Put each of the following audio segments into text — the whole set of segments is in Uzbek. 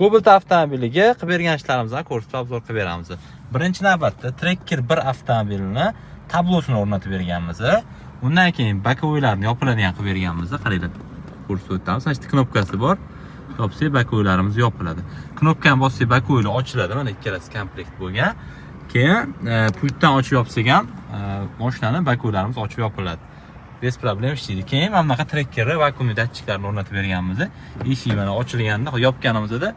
Cobalt avtomobiliga qilib bergan ishlarimizdan ko'rsatib obzor qilib beramiz. Birinchi navbatda Tracker 1 avtomobilini tablosini o'rnatib berganmiz. Undan keyin bokovoylarni yopiladigan qilib berganmiz. Qaranglar. Ko'rsatib o'tamiz. Mana shu knopkasi bor. Yopsak bokovoylarimiz yopiladi. Knopkani bossak bokovoylar ochiladi. Mana ikkalasi komplekt bo'lgan. Keyin pultdan ochib yopsak ham mashinani bokovoylarimiz ochib yopiladi. Bez problem ishlaydi. Keyin mana bunaqa trekkerni vakuumli datchiklarni o'rnatib berganmiz. Eshik mana ochilganda, yopganimizda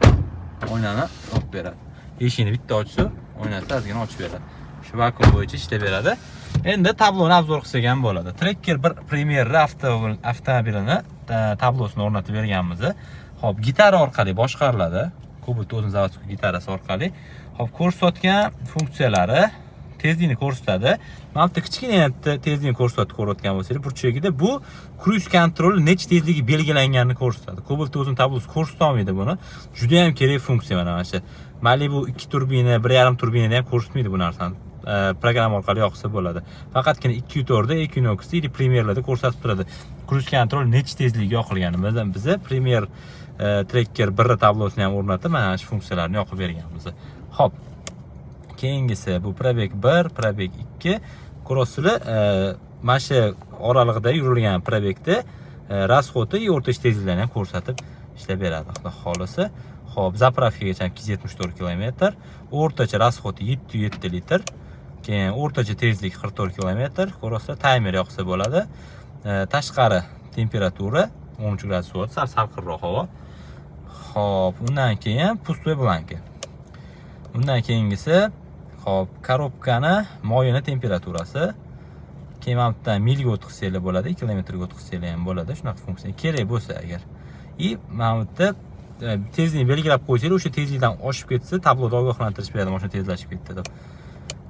oynani yopib beradi. Eshikni bitta ochsa, oynasi ozgina ochib beradi. Shu vakuum bo'yicha ishlab beradi. Endi tabloni obzor qilsak ham bo'ladi. Tracker 1 Premier avtomobilini tablosini o'rnatib berganmiz. Xo'p, gitara orqali boshqariladi. Cobalt o'zining zavodskiy gitarasi orqali. Xo'p, ko'rsatgan funksiyalari tezlikni ko'rsatadi. Mana bu kichkina tezlikni ko'rsatib ko'rayotgan bo'lsangiz, burchagida bu cruise control necha tezligi belgilanganini ko'rsatadi. Cobalt o'zining tablosi ko'rsata olmaydi buni. Juda ham kerak funksiya mana shu. Malibu 2 turbina, 1.5 turbinada ham ko'rsatmaydi bu narsani. Program orqali yoqsa bo'ladi. Faqatgina 2.4 da, Equinox da Premierlarda ko'rsatib turadi. Cruise control necha tezlikga yoqilganini. Biz Premier Tracker 1 tablosini ham o'rnatib, mana shu funksiyalarni yoqib berganmiz. Xo'p. Keyingisi bu probeg 1, probeg 2 ko'rasizlar, mana shu oralig'ida yurilgan probegda rasxodi o'rtacha tezliklarni ham ko'rsatib ishlab beradi, xudo xolisa. Xo'p, zapravkagacha 274 km, o'rtacha rasxodi 707 litr, keyin o'rtacha tezlik 44 km, ko'rasizlar, taymer yoqsa bo'ladi. Tashqari temperatura 13 gradus bo'ladi, sal salqinroq havo. Xo'p, undan keyin pustoy blanka. Undan keyingisi hop, korobkani moyini temperaturasi. Keyin mana bu milga o'tkazsanglar bo'ladi, kilometrga o'tkazsanglar ham bo'ladi. Shunaqa funksiya kerak bo'lsa agar. Mana bu tezlikni belgilab qo'ysanglar, o'sha tezlikdan oshib ketsa, tabloda ogohlantirish beradi, mashina tezlashib ketdi deb.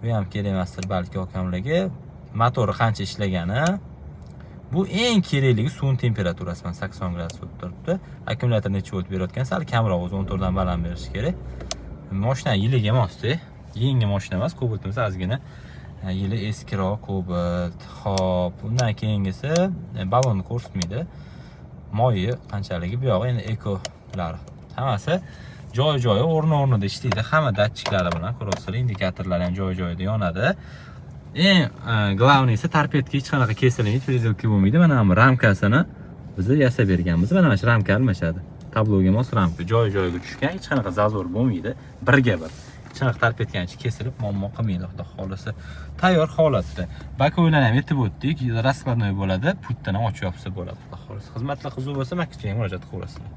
Bu ham kerak emasdir balki okamlarga. Motori qancha ishlagani. Bu eng kerakligi suvning temperaturasi, 80 gradus bo'lib turibdi. Akkumulyator necha volt berayotgan, sal kamroq, 14 dan baland berish kerak. Mashina yiliga emas-da. Yangi mashina emas, Cobaltimiz ozgina yili eskiroq Cobalt. Xo'p, undan keyingisi balonni ko'rsatmaydi. Moyi qanchaligi bu yog'i endi ekolar. Hammasi joy-joyi, o'rni-o'rnida ishlaydi. Hamma datchiklari bilan ko'rasizlar, indikatorlar ham joy-joyida yonadi. Eng glavniysi torpedga hech qanaqa kesilmaydi, prezelka bo'lmaydi. Mana bu ramkasini biz yasab berganmiz. Mana shu ramka almashadi. Tabloga mos ramka joy-joyiga tushgan, hech qanaqa zazor bo'lmaydi. Birga bir. Hech qanaqa torpedgancha kesilib, muammo qilmaydi, xudo xolisa. Tayyor holatda. Bakovoylarni ham yetib o'tdik. Raskladnoy bo'ladi, pultdan ochib yopsa bo'ladi, xudo xolisa. Xizmatlar qiziq bo'lsa, maktabga murojaat qilasizlar.